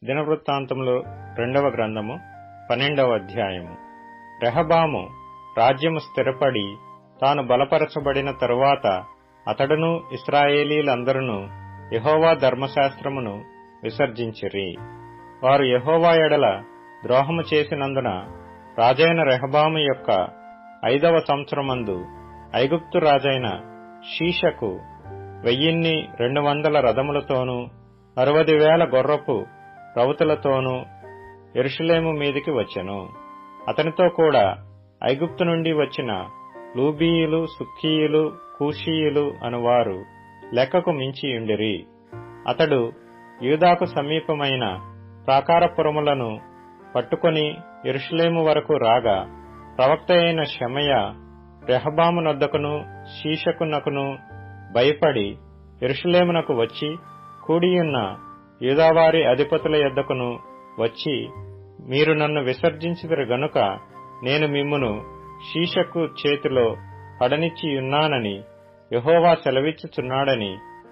దినవృత్తాంతములు 2వ గ్రంథము 12వ అధ్యాయము. రెహబాము రాజ్యము స్థిరపడి తాను బలపరచబడిన తరువాత అతడును ఇశ్రాయేలీలందరూ యెహోవా ధర్మశాస్త్రమును విసర్జించిరి. వారు యెహోవా ఎడల ద్రోహము చేసినందున రాజైన రెహబాము యొక్క 5వ సంవత్సరమందు ఐగుప్తు రాజైన షీషకు 1200 రథములతోనూ 60,000 గుర్రపు రౌతులతోనూ యెరూషలేము మీదికి వచ్చెను. అతనితో కూడా ఐగుప్తు నుండి వచ్చిన లూబీయులు, సుక్కీయులు, కూషీయులు అనువారు లెక్కకు మించియుండిరి. అతడు యూదాకు సమీపమైన ప్రాకారపురములను పట్టుకొని యెరూషలేము వరకు రాగా, ప్రవక్త అయిన షెమయా రెహబామునొద్దకును షీషకునకును భయపడి యెరూషలేమునకు వచ్చి కూడియున్న యూదావారి అధిపతుల యొద్దకును వచ్చి, మీరు నన్ను విసర్జించితిరి గనుక నేను మిమ్మును షీషకు చేతిలో పడనిచ్చియున్నానని యెహోవా సెలవిచ్చుచున్నాడని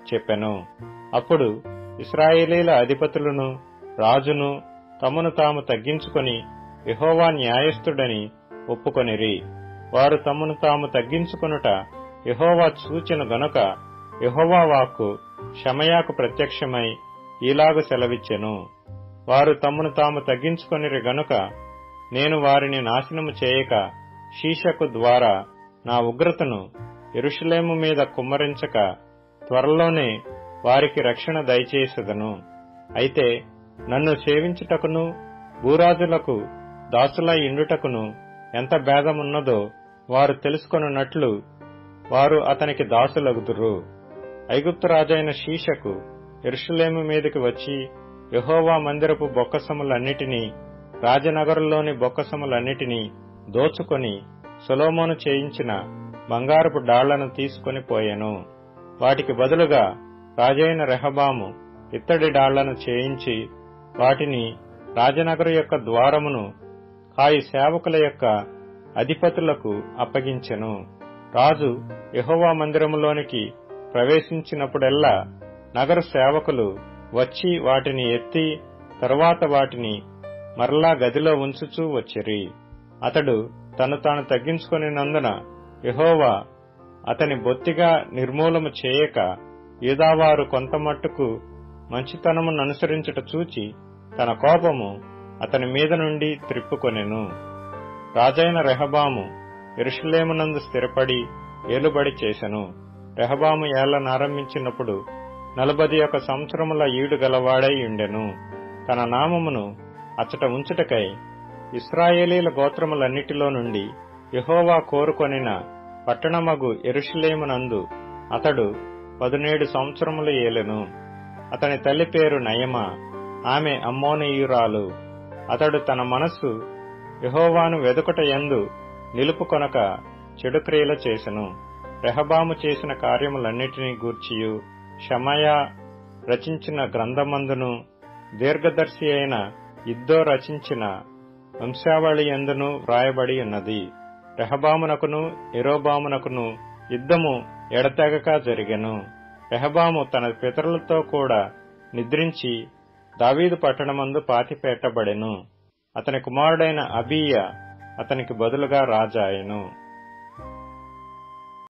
చెప్పెను. అప్పుడు ఇశ్రాయేలీల అధిపతులను రాజును తమను తాము తగ్గించుకొని యెహోవా న్యాయస్థుడని ఒప్పుకొనిరి. వారు తమను తాము తగ్గించుకొనుట యెహోవా చూచెను గనుక యెహోవా వాక్కు షెమయాకు ప్రత్యక్షమై ఈలాగు సెలవిచ్చెను. వారు తమను తాము తగ్గించుకొనిరి గనుక నేను వారిని నాశనము చేయక షీషకు ద్వారా నా ఉగ్రతను యెరూషలేము మీద కుమ్మరించక త్వరలోనే వారికి రక్షణ దయచేసెదను. అయితే నన్ను సేవించుటకును భూరాజులకు దాసులై ఇండుటకును ఎంత భేదమున్నదో వారు తెలుసుకొనున్నట్లు వారు అతనికి దాసులగుదురు. ఐగుప్తు రాజైన షీషకు యెరూషలేము మీదకి వచ్చి యెహోవా మందిరపు బొక్కసములన్నిటినీ, రాజనగరులోని బొక్కసములన్నిటినీ దోచుకొని సొలొమోను చేయించిన బంగారపు డాళ్లను తీసుకొని పోయెను. వాటికి బదులుగా రాజైన రెహబాము ఇత్తడి డాళ్లను చేయించి వాటిని రాజనగరు యొక్క ద్వారమును కాయి సేవకుల యొక్క అధిపతులకు అప్పగించెను. రాజు యెహోవా మందిరములోనికి ప్రవేశించినప్పుడెల్లా నగరు సేవకులు వచ్చి వాటిని ఎత్తి తరువాత వాటిని మరలా గదిలో ఉంచుచూ వచ్చిరి. అతడు తను తాను తగ్గించుకొనినందున యెహోవా అతని బొత్తిగా నిర్మూలము చేయక యూదావారు కొంతమట్టుకు మంచితనముననుసరించుట చూచి తన కోపము అతని మీద నుండి త్రిప్పుకొనెను. రాజైన రెహబాము యెరూషలేమునందు స్థిరపడి ఏలుబడి చేసెను. రెహబాము ఏలనారంభించినప్పుడు 41 సంవత్సరముల ఈడు గలవాడై ఉండెను. తన నామమును అచ్చట ఉంచుటకై ఇశ్రాయేలీల గోత్రములన్నిటిలో నుండి యెహోవా కోరుకొనిన పట్టణమగు యెరూషలేమునందు అతడు 17 సంవత్సరములు ఏలెను. అతని తల్లి పేరు నయమా, ఆమె అమ్మోనీయురాలు. అతడు తన మనస్సు యెహోవాను వెదుకుట యందు నిలుపుకొనక చెడు క్రియలు చేసెను. రెహబాము చేసిన కార్యములన్నిటినీ గూర్చియు షెమయా రచించిన గ్రంథమందును దీర్ఘదర్శి అయిన ఇద్దో రచించిన వంశావళి యందును వ్రాయబడి ఉన్నది. రెహబామునకును యరొబామునకును యుద్ధము ఎడతెగక జరిగెను. రెహబాము తన పితరులతో కూడా నిద్రించి దావీదు పట్టణమందు పాతిపెట్టబడెను. అతని కుమారుడైన అబీయా అతనికి బదులుగా రాజాయెను.